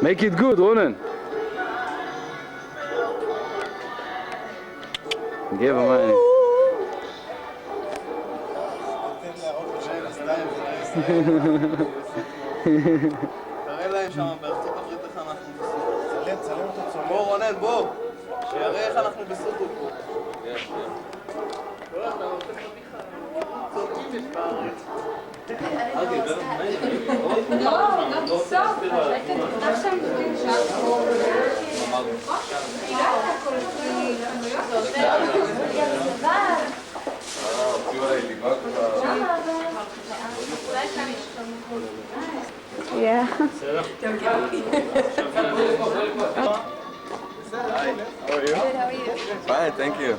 Make it good, רונן. גבע, מה אני? תראה להם שם בארצות הברית איך אנחנו בסוטו. צלם אותו. בוא רונן, בוא. שיראה איך אנחנו בסוטו פה. Yeah. Hi, how are you? Good, how are you? Fine, thank you.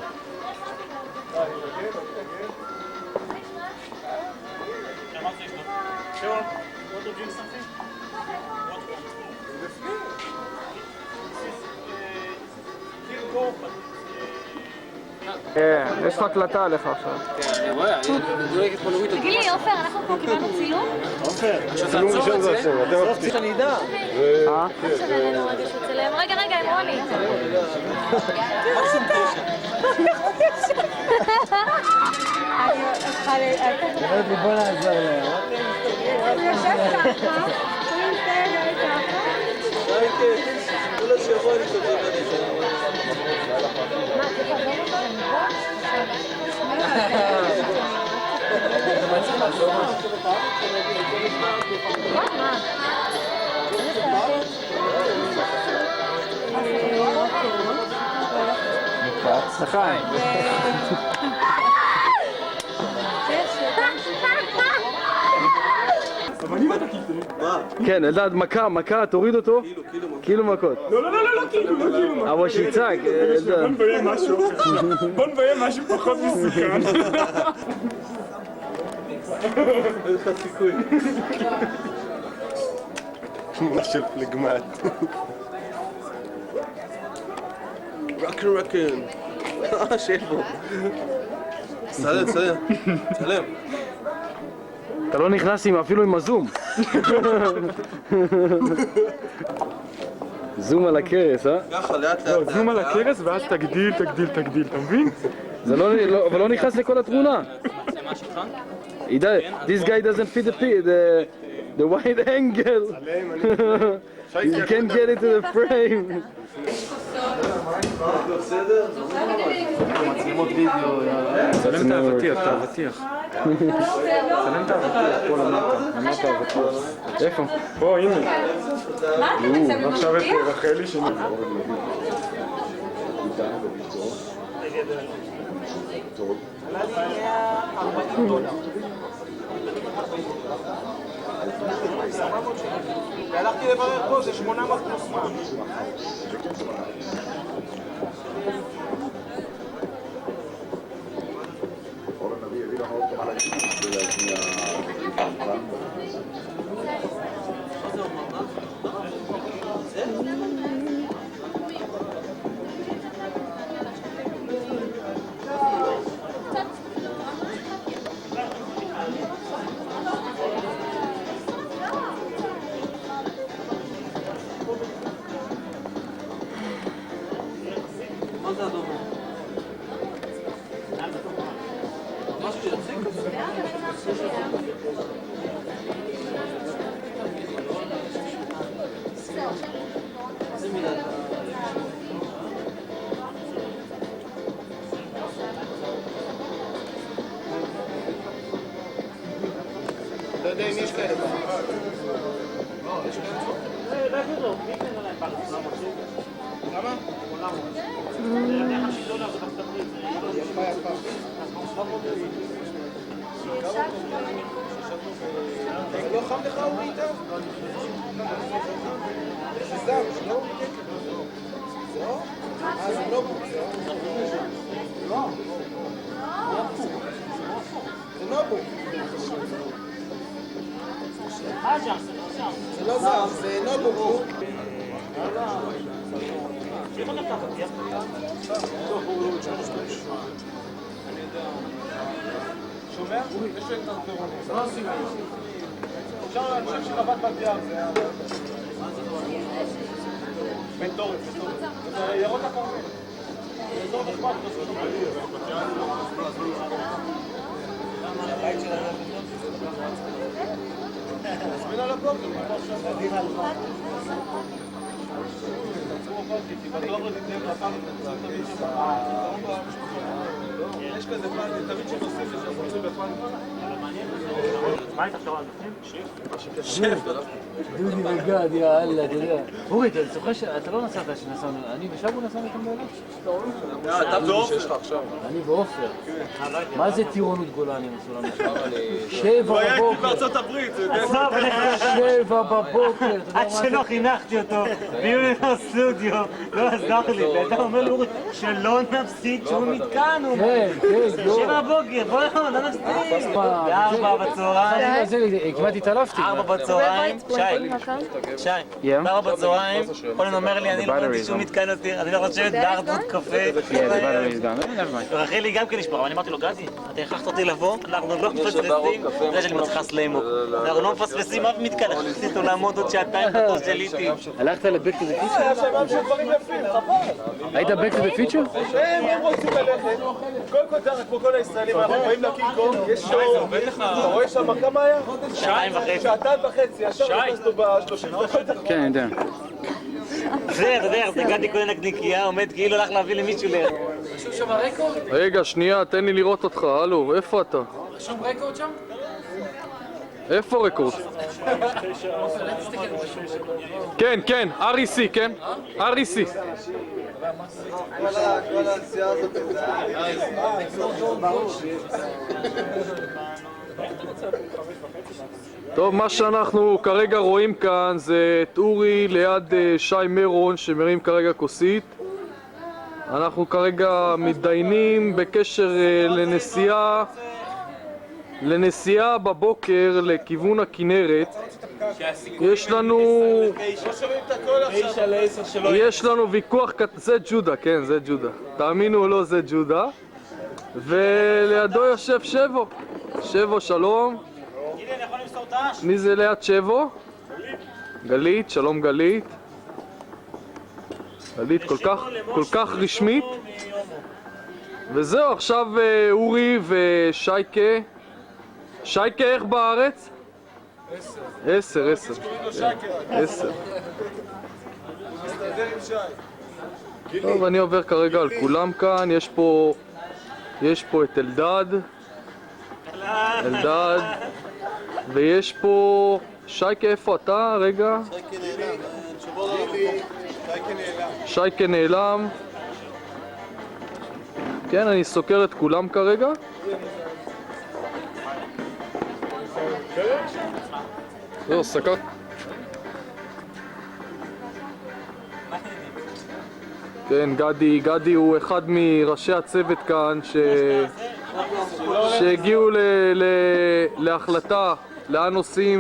יש לך הקלטה עליך עכשיו. תגיד לי, עופר, אנחנו פה קיבלנו צילום? צילום ראשון זה השם, אתם מפתיעים. שאני אדע. שווה לנו רגע שצלם. רגע, עם רוני. אומרת לי בוא נעזר להם. כולה שיבוא אני שותף בדיוק. לחיים. כן, אלדד, מכה, תוריד אותו. קילו מכות. לא, כאילו. אבל שיצעק, אלדד. בוא נביים משהו פחות מסוכן. אין לך סיכוי. תמונה של פלגמט. רקן. שבו. צלם. אתה לא נכנס אפילו עם הזום. זום על הכרס, אה? ככה, לאט. זום על הכרס ואז תגדיל, אתה מבין? אבל לא נכנס לכל התמונה. This guy doesn't fit the wide angle. You can't get into the frame. מצלמות וידאו. צלם את האבטיח. פה למטה האבטיח. איפה? פה, הנה. עכשיו את רחלי שנבוא. והלכתי לברר פה, זה 800 פלוס מה. לא יודע אם יש כאלה פעם. יש כאלה? כמה? 800. יפה. לא חם לך הוא איתה? זה זם, לא? זהו? זה לא בו. לא. זה לא בו. זה לא זם, זה נובו. שומע? יש לו את הרטרונים. אפשר להמשיך שרבת בת ים, זה היה... בן תורת, זה ירוק הכרמל. זה אזור נחמד, זה אזור הבית של הזמין על הבוקר, יש כזה פעם, תמיד שנוסעים לשם, בפעם. מה היית עכשיו על נוסעים? שף! דודי וגד, יא אללה, אתה יודע. אורי, אתה זוכר שאתה לא נסעת שנסענו, אני ושבו נסענו איתם באילת? אתה בעופר. אני ועופר. מה זה טירונות גולני עשו לנו שם? 7 בבוקר. בארצות הברית, זה 7 בבוקר. עד שלא חינכתי אותו, ויהיו לנו סטודיו, לא עזר לי, ואתה אומר לאורי שלא נפסיק שהוא נתקענו. כן, כן, 7 בבוקר, בוא נכון, לא נפסיק. ב4 בצהריים, כמעט התעלפתי. 4 בצהריים, שי, 4 בצהריים, קולן אומר לי, אני לא ראיתי שהוא מתקן אותי, אני לא חושבת בארצות קפה. רחלי גם כן נשבר, אבל אני אמרתי לו, גדי, אתה הכרחת אותי לבוא, אנחנו לא מפספסים, זה שאני מצליחה סליימוק, אנחנו לא מפספסים אף מתקן, הכרחתי אותו לעמוד עוד שעתיים בתור של איתי. הלכת לבק טו דה פיצ'ר? היה שם עם של דברים יפים, חבל. היית בק טו דה פיצ'ר? הם רוצים ללכת. קודם כל, כמו כל הישראלים, אנחנו באים לקינג קונג, יש שואו. אתה רואה שם כמה היה? 2.5. 2.5, ישר נכנסנו ב-30 דקות. כן, אני יודע. זה, אתה יודע, זה גדי כהן הקניקייה, עומד כאילו הלך להביא למישהו ל... רשום שם רקורד? רגע, שנייה, תן לי לראות אותך, הלו, איפה אתה? רשום רקורד שם? איפה רקורד? כן, כן, REC, כן? REC. כל הנסיעה הזאת טוב, מה שאנחנו כרגע רואים כאן זה את אורי ליד שי מרון שמרים כרגע כוסית. אנחנו כרגע מתדיינים בקשר לנסיעה בבוקר לכיוון הכנרת. יש לנו ויכוח, זה ג'ודה, כן, זה ג'ודה. תאמינו או לא, זה ג'ודה. ולידו יושב שבו. שבו, שלום. מי זה ליד שבו? גלית, שלום גלית. גלית כל כך רשמית. וזהו, עכשיו אורי ושייקה. שייקה איך בארץ? 10. 10. טוב, אני עובר כרגע על כולם כאן. יש פה את אלדד. ויש פה... שייקה, איפה אתה? רגע. שייקה נעלם. כן, אני סוקר את כולם כרגע. זהו, סקר. כן, גדי הוא אחד מראשי הצוות כאן שהגיעו להחלטה לאן נוסעים